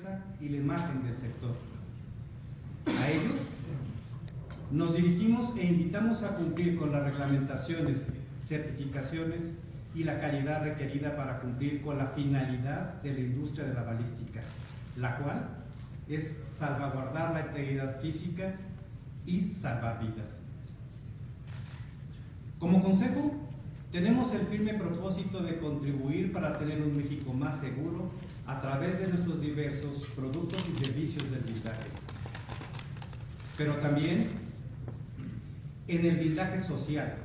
empresa y la imagen del sector. A ellos nos dirigimos e invitamos a cumplir con las reglamentaciones, certificaciones y la calidad requerida para cumplir con la finalidad de la industria de la balística, la cual es salvaguardar la integridad física y salvar vidas. Como consejo, tenemos el firme propósito de contribuir para tener un México más seguro a través de nuestros diversos productos y servicios del blindaje, pero también en el blindaje social,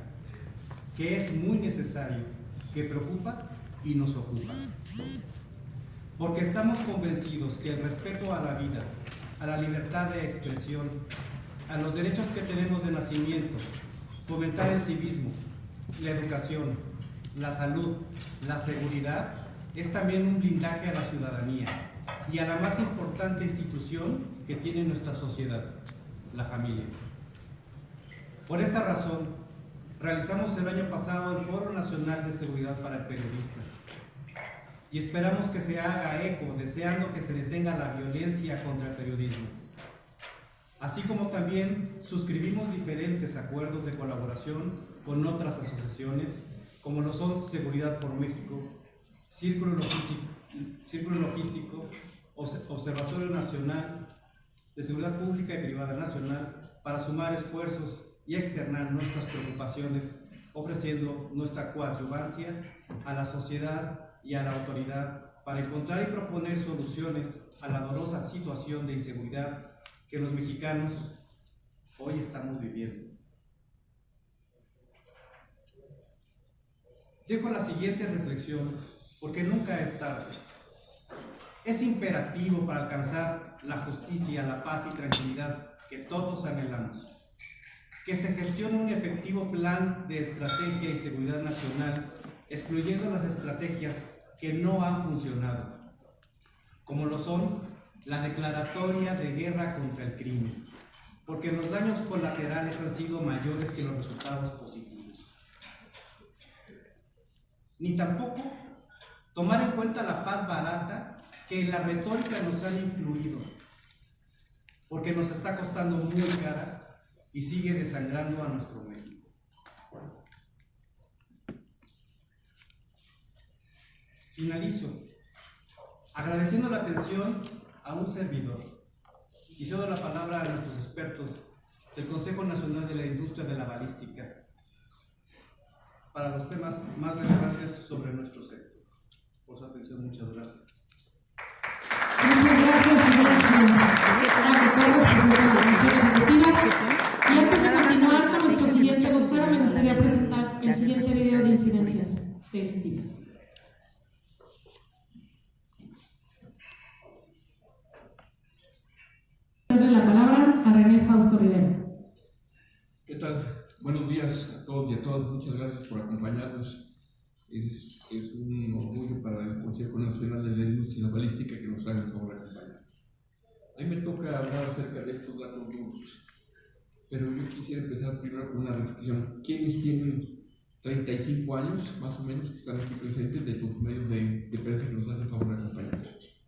que es muy necesario, que preocupa y nos ocupa. Porque estamos convencidos que el respeto a la vida, a la libertad de expresión, a los derechos que tenemos de nacimiento, fomentar el civismo, la educación, la salud, la seguridad, es también un blindaje a la ciudadanía y a la más importante institución que tiene nuestra sociedad, la familia. Por esta razón, realizamos el año pasado el Foro Nacional de Seguridad para el Periodista y esperamos que se haga eco, deseando que se detenga la violencia contra el periodismo. Así como también suscribimos diferentes acuerdos de colaboración con otras asociaciones, como lo son Seguridad por México, Círculo Logístico, Observatorio Nacional de Seguridad Pública y Privada Nacional, para sumar esfuerzos y externar nuestras preocupaciones, ofreciendo nuestra coadyuvancia a la sociedad y a la autoridad para encontrar y proponer soluciones a la dolorosa situación de inseguridad que los mexicanos hoy estamos viviendo. Dejo la siguiente reflexión, porque nunca es tarde. Es imperativo para alcanzar la justicia, la paz y tranquilidad que todos anhelamos, que se gestione un efectivo plan de estrategia y seguridad nacional, excluyendo las estrategias que no han funcionado, como lo son la declaratoria de guerra contra el crimen, porque los daños colaterales han sido mayores que los resultados positivos. Ni tampoco tomar en cuenta la paz barata que en la retórica nos han incluido, porque nos está costando muy cara y sigue desangrando a nuestro México. Finalizo agradeciendo la atención a un servidor y cedo la palabra a nuestros expertos del Consejo Nacional de la Industria de la Balística para los temas más relevantes sobre nuestro sector. Por su atención, muchas gracias. Muchas gracias, Carlos, presidente de la Comisión Ejecutiva. Y antes de continuar con nuestro siguiente vocero, me gustaría presentar el siguiente video de incidencias delictivas. Darle la palabra a René Fausto Rivera. ¿Qué tal? Buenos días a todos y a todas. Muchas gracias por acompañarnos. Es un orgullo para el Consejo Nacional de la Industria y la Balística que nos hagan el favor de acompañarnos. A mí me toca hablar acerca de estos datos duros, pero yo quisiera empezar primero con una reflexión. ¿Quiénes tienen 35 años, más o menos, que están aquí presentes de los medios de prensa que nos hacen el favor de acompañarnos?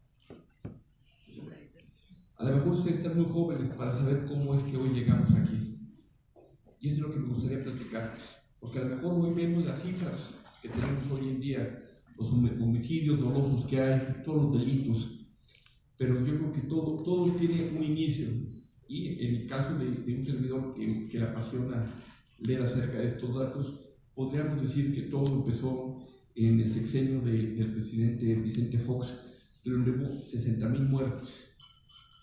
A lo mejor ustedes están muy jóvenes para saber cómo es que hoy llegamos aquí. Y eso es lo que me gustaría platicar, porque a lo mejor hoy vemos las cifras que tenemos hoy en día, los homicidios dolosos que hay, todos los delitos, pero yo creo que todo tiene un inicio, y en el caso de un servidor que le apasiona leer acerca de estos datos, podríamos decir que todo empezó en el sexenio del presidente Vicente Fox, donde hubo 60,000 muertes.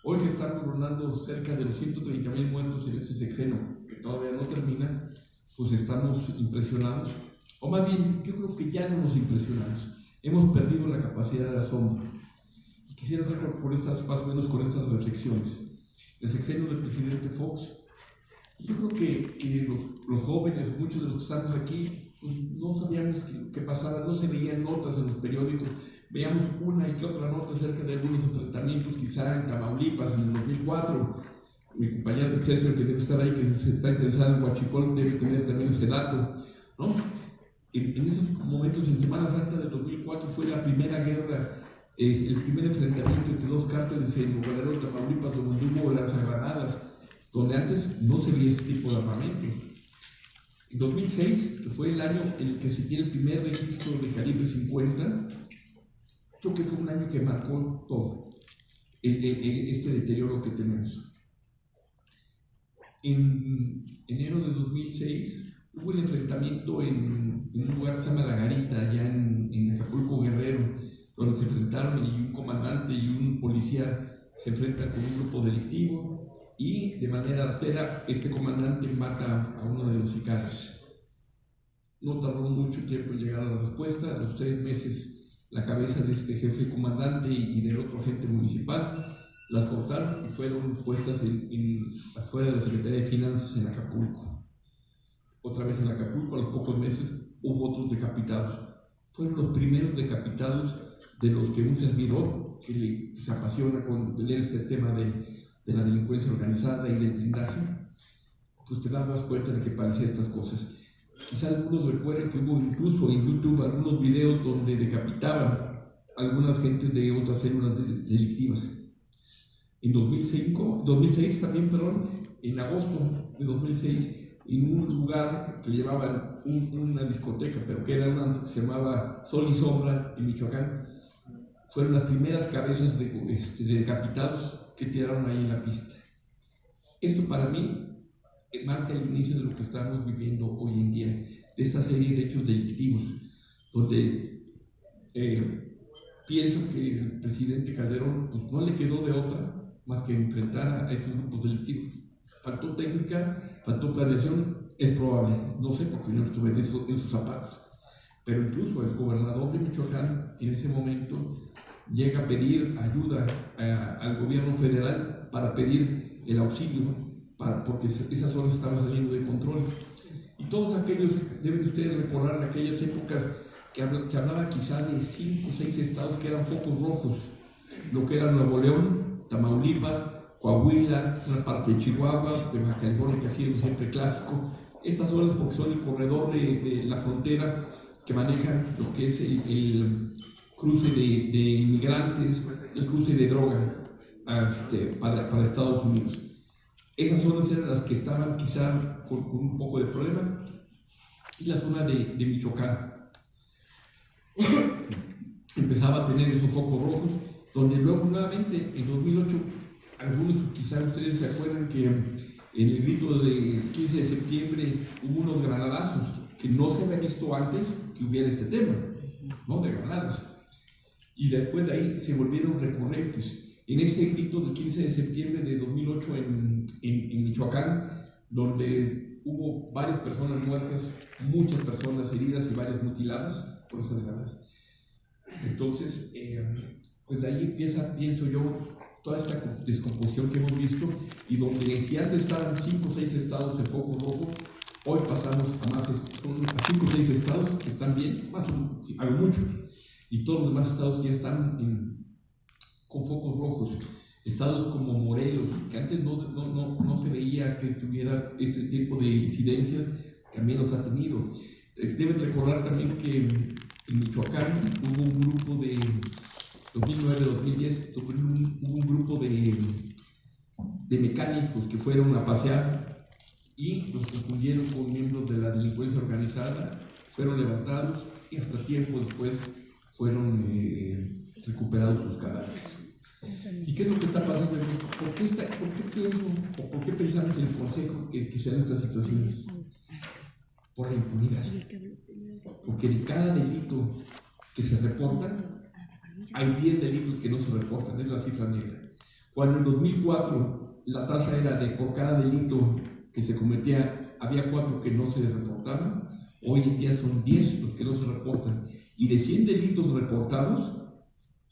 Hoy se están rondando cerca de los 130,000 muertos en este sexenio, que todavía no termina, pues estamos impresionados. O más bien, yo creo que ya no nos impresionamos. Hemos perdido la capacidad de asombro. Y quisiera hacer por estas, más o menos con estas reflexiones. El sexenio del presidente Fox, yo creo que los jóvenes, muchos de los que estamos aquí, pues no sabíamos qué pasaba, no se veían notas en los periódicos. Veíamos una y que otra nota acerca de algunos enfrentamientos, quizá en Tamaulipas en el 2004. Mi compañero de Excelsior, que debe estar ahí, que se está interesado en Huachicol, debe tener también ese dato, ¿no? En esos momentos, en Semana Santa del 2004, fue la primera guerra Es el primer enfrentamiento entre dos cárteles en Guadalajara, Tamaulipas, donde hubo lanzagranadas, donde antes no se veía ese tipo de armamento. En 2006, que fue el año en el que se tiene el primer registro de calibre 50, creo que fue un año que marcó todo este deterioro que tenemos. En enero de 2006 hubo el enfrentamiento en un lugar que se llama La Garita, allá en Acapulco, Guerrero, donde se enfrentaron y un comandante y un policía se enfrentan con un grupo delictivo y de manera artera este comandante mata a uno de los sicarios. No tardó mucho tiempo en llegar a la respuesta. A los 3 meses la cabeza de este jefe comandante y del otro agente municipal las cortaron y fueron puestas afuera de la Secretaría de Finanzas en Acapulco. Otra vez en Acapulco, a los pocos meses, hubo otros decapitados. Fueron los primeros decapitados de los que un servidor, que se apasiona con leer este tema de la delincuencia organizada y del blindaje, pues te dabas cuenta de que parecían estas cosas. Quizá algunos recuerden que hubo incluso en YouTube algunos videos donde decapitaban a algunas gentes de otras células delictivas. En 2006 también, en agosto de 2006, en un lugar que llevaban una discoteca, pero que era un antro que se llamaba Sol y Sombra en Michoacán, fueron las primeras cabezas de decapitados que tiraron ahí en la pista. Esto para mí marca el inicio de lo que estamos viviendo hoy en día, de esta serie de hechos delictivos, donde pienso que el presidente Calderón pues, no le quedó de otra más que enfrentar a estos grupos delictivos. Faltó técnica, faltó planeación, es probable, no sé porque yo no estuve en sus zapatos, pero incluso el gobernador de Michoacán en ese momento llega a pedir ayuda al gobierno federal para pedir el auxilio, porque esas zonas estaban saliendo de control. Y todos aquellos, deben ustedes recordar en aquellas épocas que se hablaba quizá de 5 o 6 estados que eran focos rojos, lo que era Nuevo León, Tamaulipas, Coahuila, una parte de Chihuahua, de Baja California, que ha sido siempre clásico. Estas zonas porque son el corredor de la frontera que manejan lo que es el cruce de inmigrantes, el cruce de droga para Estados Unidos. Esas zonas eran las que estaban quizá con un poco de problema, y la zona de Michoacán empezaba a tener esos focos rojos, donde luego nuevamente en 2008, algunos quizá ustedes se acuerdan que en el grito del 15 de septiembre hubo unos granadazos que no se había visto antes que hubiera este tema, ¿no? De granadas, y después de ahí se volvieron recurrentes. En este grito del 15 de septiembre de 2008 en Michoacán, donde hubo varias personas muertas, muchas personas heridas y varias mutiladas por esas granadas. Entonces, pues de ahí empieza, pienso yo, toda esta descomposición que hemos visto, y donde si antes estaban 5 o 6 estados en foco rojo, hoy pasamos a más, son 5 o 6 estados que están bien, más a lo mucho, y todos los demás estados ya están con focos rojos. Estados como Morelos, que antes no se veía que tuviera este tipo de incidencias, también los ha tenido. Deben recordar también que en Michoacán hubo un grupo de 2009-2010, hubo un grupo de mecánicos que fueron a pasear y los confundieron con miembros de la delincuencia organizada, fueron levantados y hasta tiempo después fueron recuperados sus cadáveres. ¿Y qué es lo que está pasando en México? ¿Por qué pensamos en el Consejo que sean estas situaciones? Por la impunidad. Porque de cada delito que se reporta, hay 10 delitos que no se reportan, es la cifra negra. Cuando en 2004 la tasa era de por cada delito que se cometía, había 4 que no se reportaban, hoy en día son 10 los que no se reportan. Y de 100 delitos reportados,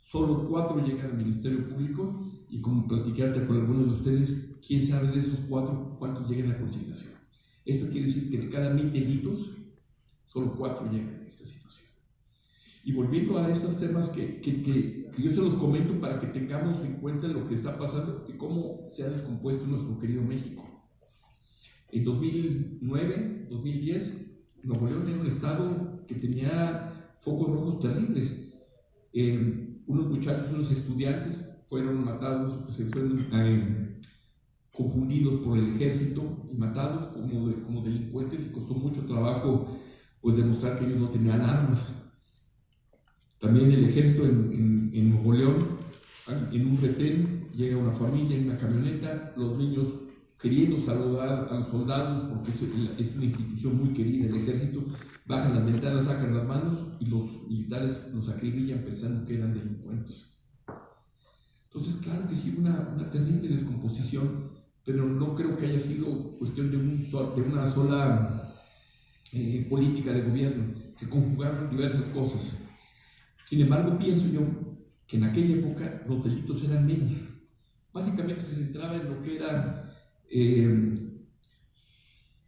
solo 4 llegan al Ministerio Público, y como platiqué con algunos de ustedes, quién sabe de esos 4 cuántos llegan a conciliación. Esto quiere decir que de cada 1000 delitos, solo 4 llegan a esta situación. Y volviendo a estos temas que yo se los comento para que tengamos en cuenta lo que está pasando y cómo se ha descompuesto nuestro querido México. En 2009, 2010, Nuevo León era un estado que tenía focos rojos terribles. unos muchachos, unos estudiantes, fueron matados, se fueron confundidos por el ejército y matados como delincuentes, y costó mucho trabajo pues demostrar que ellos no tenían armas. También el ejército en Nuevo León, en un retén, llega una familia en una camioneta, los niños queriendo saludar a los soldados, porque es una institución muy querida, el ejército, bajan las ventanas, sacan las manos y los militares los acribillan pensando que eran delincuentes. Entonces, claro que sí, una terrible descomposición, pero no creo que haya sido cuestión de una sola política de gobierno. Se conjugaron diversas cosas. Sin embargo, pienso yo que en aquella época los delitos eran menos. Básicamente se centraba en lo que era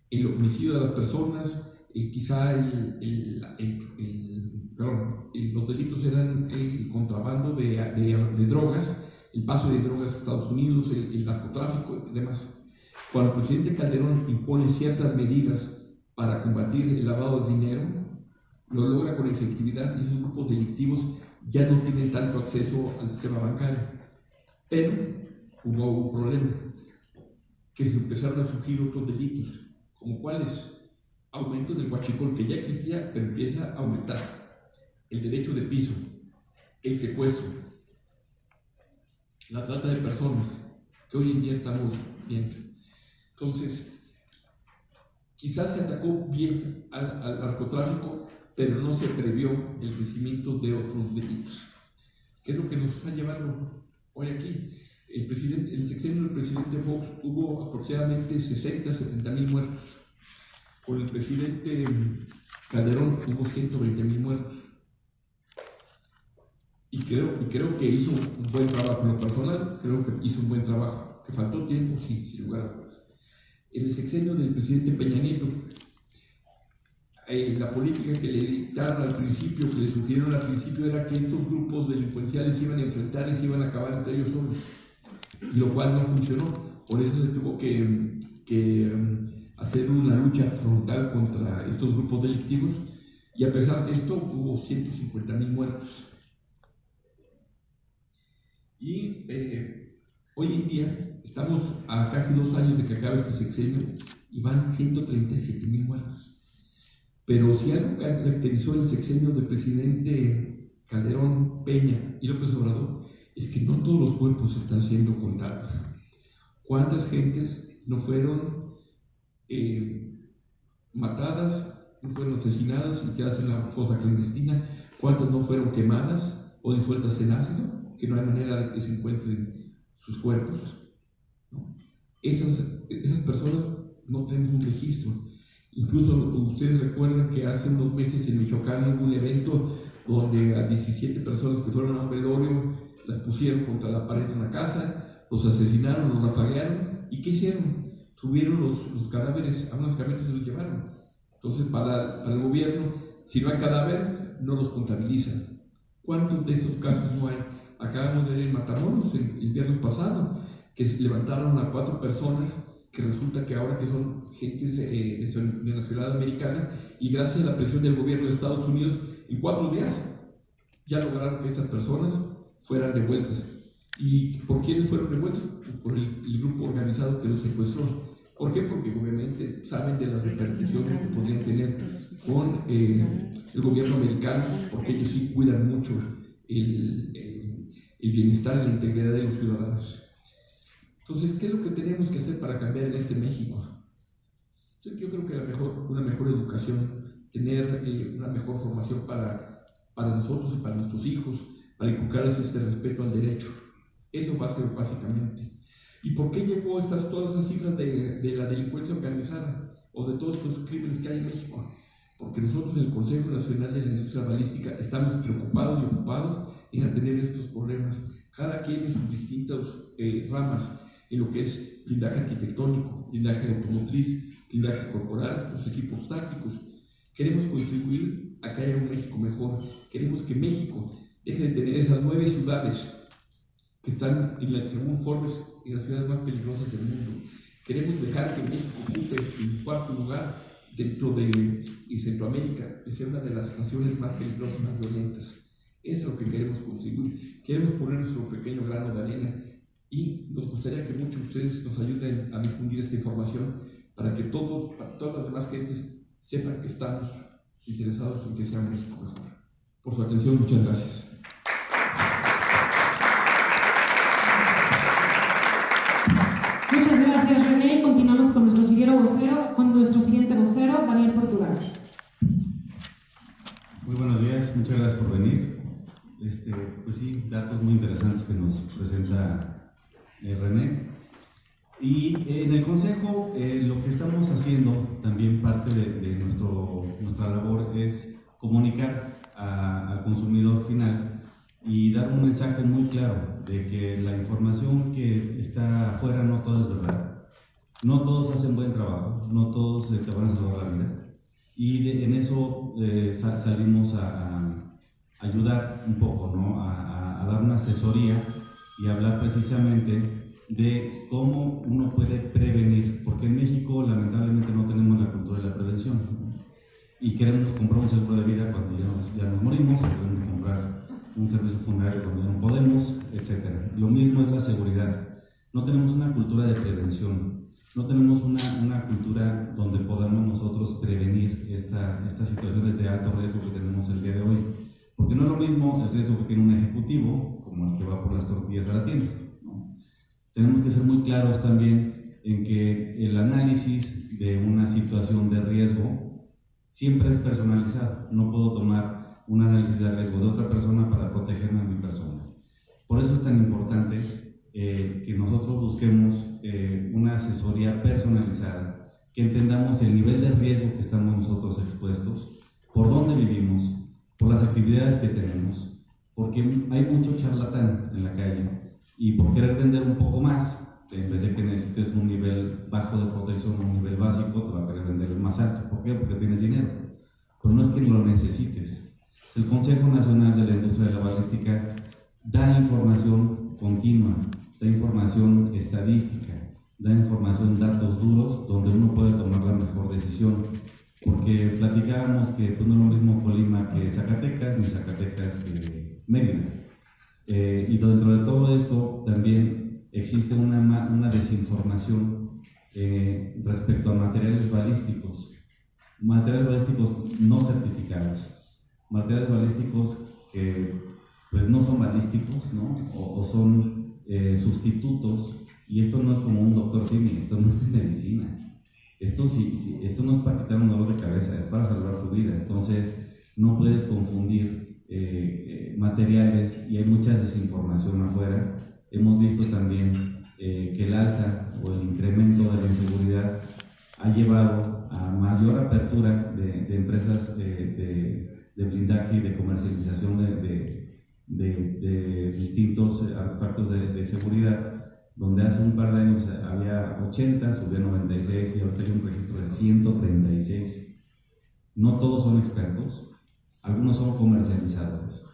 el homicidio de las personas, quizá los delitos eran el contrabando de drogas, el paso de drogas a Estados Unidos, el narcotráfico y demás. Cuando el presidente Calderón impone ciertas medidas para combatir el lavado de dinero, lo logra con efectividad y esos grupos delictivos ya no tienen tanto acceso al sistema bancario. Pero hubo un problema, que se empezaron a surgir otros delitos, como cuáles: aumento del huachicol, que ya existía, pero empieza a aumentar, el derecho de piso, el secuestro, la trata de personas, que hoy en día estamos viendo. Entonces, quizás se atacó bien al narcotráfico, pero no se previó el crecimiento de otros delitos. ¿Qué es lo que nos está llevando hoy aquí? El sexenio del presidente Fox hubo aproximadamente 60-70 mil muertos. Con el presidente Calderón hubo 120,000 muertos. Y creo que hizo un buen trabajo. En lo personal, creo que hizo un buen trabajo. Que faltó tiempo, sí, sin lugar a dudas. En el sexenio del presidente Peña Nieto, la política que le dictaron al principio, que le sugirieron al principio, era que estos grupos delincuenciales se iban a enfrentar y se iban a acabar entre ellos solos, y lo cual no funcionó. Por eso se tuvo que hacer una lucha frontal contra estos grupos delictivos, y a pesar de esto hubo 150,000 muertos. Y hoy en día estamos a casi 2 años de que acabe este sexenio y van 137,000 muertos. Pero si algo caracterizó el sexenio del presidente Calderón, Peña y López Obrador, es que no todos los cuerpos están siendo contados. ¿Cuántas gentes no fueron matadas, no fueron asesinadas y quedadas en una fosa clandestina? ¿Cuántas no fueron quemadas o disueltas en ácido, que no hay manera de que se encuentren sus cuerpos, ¿no? Esas personas no tenemos un registro. Incluso ustedes recuerdan que hace unos meses en Michoacán hubo un evento donde a 17 personas que fueron a un velorio las pusieron contra la pared de una casa, los asesinaron, los rafaguearon. ¿Y qué hicieron? Subieron los cadáveres a unas camionetas y se los llevaron. Entonces, para el gobierno, si no hay cadáveres, no los contabilizan. ¿Cuántos de estos casos no hay? Acabamos de ver en Matamoros el viernes pasado, que se levantaron a 4 personas que resulta que ahora que son gentes de nacionalidad americana, y gracias a la presión del gobierno de Estados Unidos, en 4 días ya lograron que estas personas fueran devueltas. ¿Y por quiénes fueron devueltos? Por el grupo organizado que los secuestró. ¿Por qué? Porque obviamente saben de las repercusiones que podrían tener con el gobierno americano, porque ellos sí cuidan mucho el bienestar y la integridad de los ciudadanos. Entonces, ¿qué es lo que tenemos que hacer para cambiar en este México? Yo creo que una mejor educación, tener una mejor formación para nosotros y para nuestros hijos, para inculcarles este respeto al derecho. Eso va a ser básicamente. ¿Y por qué llegó todas esas cifras de la delincuencia organizada o de todos los crímenes que hay en México? Porque nosotros, el Consejo Nacional de la Industria Balística, estamos preocupados y ocupados en atender estos problemas, cada quien en sus distintas ramas, en lo que es blindaje arquitectónico, blindaje automotriz, blindaje corporal, los equipos tácticos. Queremos contribuir a que haya un México mejor. Queremos que México deje de tener esas 9 ciudades que están, según Forbes, en las ciudades más peligrosas del mundo. Queremos dejar que México ocupe el 4º lugar dentro de Centroamérica, que sea una de las naciones más peligrosas, más violentas. Eso es lo que queremos conseguir. Queremos poner nuestro pequeño grano de arena y nos gustaría que muchos de ustedes nos ayuden a difundir esta información para que para todas las demás gentes sepan que estamos interesados en que sea México mejor. Por su atención, muchas gracias. Muchas gracias, René. Continuamos con nuestro siguiente vocero, Daniel Portugal. Muy buenos días, muchas gracias por venir. Pues sí, datos muy interesantes que nos presenta René. Y en el Consejo lo que estamos haciendo, también parte de nuestra labor, es comunicar al consumidor final y dar un mensaje muy claro de que la información que está afuera no todo es verdad. No todos hacen buen trabajo, no todos te van a salvar la vida. Y en eso salimos a ayudar un poco, ¿no? A dar una asesoría y hablar precisamente de cómo uno puede prevenir, porque en México lamentablemente no tenemos la cultura de la prevención, ¿no? Y queremos comprar un seguro de vida cuando ya nos morimos, o queremos comprar un servicio funerario cuando ya no podemos, etc. Lo mismo es la seguridad. No tenemos una cultura de prevención, no tenemos una cultura donde podamos nosotros prevenir estas situaciones de alto riesgo que tenemos el día de hoy, porque no es lo mismo el riesgo que tiene un ejecutivo como el que va por las tortillas a la tienda, ¿no? Tenemos que ser muy claros también en que el análisis de una situación de riesgo siempre es personalizado. No puedo tomar un análisis de riesgo de otra persona para protegerme a mi persona. Por eso es tan importante que nosotros busquemos una asesoría personalizada, que entendamos el nivel de riesgo que estamos nosotros expuestos, por dónde vivimos, por las actividades que tenemos, porque hay mucho charlatán en la calle y por querer vender un poco más, en vez de que necesites un nivel bajo de protección o un nivel básico, te va a querer vender el más alto. ¿Por qué? Porque tienes dinero. Pero no es que lo necesites. El Consejo Nacional de la Industria de la Balística da información continua, da información estadística, da información, datos duros, donde uno puede tomar la mejor decisión. Porque platicábamos que pues, no es lo mismo Colima que Zacatecas, ni Zacatecas que Mérida. Y dentro de todo esto también existe una desinformación respecto a materiales balísticos no certificados, materiales balísticos que pues no son balísticos, ¿no? o son sustitutos, y esto no es como un doctor Simi, esto no es de medicina. Esto no es para quitar un dolor de cabeza, es para salvar tu vida. Entonces no puedes confundir materiales, y hay mucha desinformación afuera. Hemos visto también que el alza o el incremento de la inseguridad ha llevado a mayor apertura de empresas de blindaje y de comercialización de distintos artefactos de seguridad, donde hace un par de años había 80, subió a 96 y ahorita hay un registro de 136. No todos son expertos, algunos son comercializadores,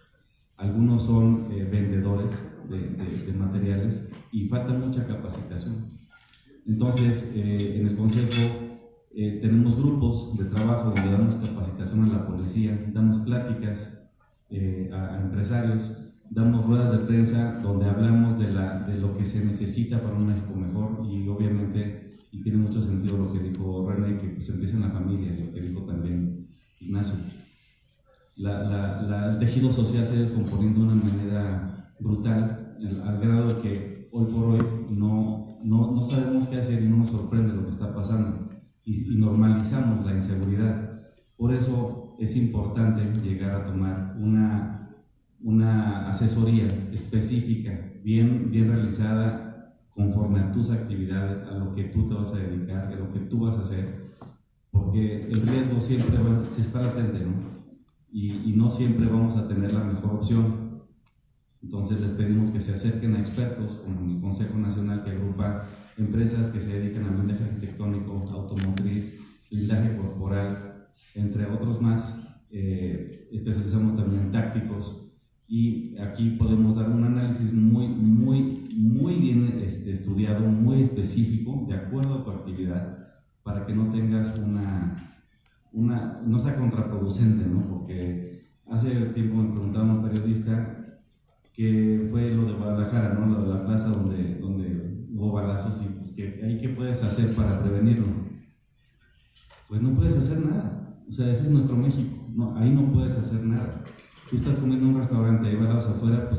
algunos son vendedores de materiales, y falta mucha capacitación. Entonces, en el Consejo tenemos grupos de trabajo donde damos capacitación a la policía, damos pláticas a empresarios, damos ruedas de prensa donde hablamos de lo que se necesita para un México mejor, y obviamente, y tiene mucho sentido lo que dijo René, que pues empieza en la familia, y lo que dijo también Ignacio. El tejido social se descomponiendo de una manera brutal, al grado de que hoy por hoy no sabemos qué hacer y no nos sorprende lo que está pasando, y normalizamos la inseguridad. Por eso es importante llegar a tomar una asesoría específica, bien realizada, conforme a tus actividades, a lo que tú te vas a dedicar, a lo que tú vas a hacer, porque el riesgo siempre va a estar latente, ¿no? Y no siempre vamos a tener la mejor opción. Entonces les pedimos que se acerquen a expertos como el Consejo Nacional, que agrupa empresas que se dedican al blindaje arquitectónico, automotriz, blindaje corporal, entre otros más. Especializamos también en tácticos, y aquí podemos dar un análisis muy bien estudiado, muy específico, de acuerdo a tu actividad, para que no tengas no sea contraproducente, ¿no? Porque hace tiempo me preguntaba un periodista que fue lo de Guadalajara, ¿no? Lo de la plaza donde hubo balazos y pues que ahí qué puedes hacer para prevenirlo. Pues no puedes hacer nada. O sea, ese es nuestro México. No, ahí no puedes hacer nada. Tú estás comiendo en un restaurante, hay balazos afuera, pues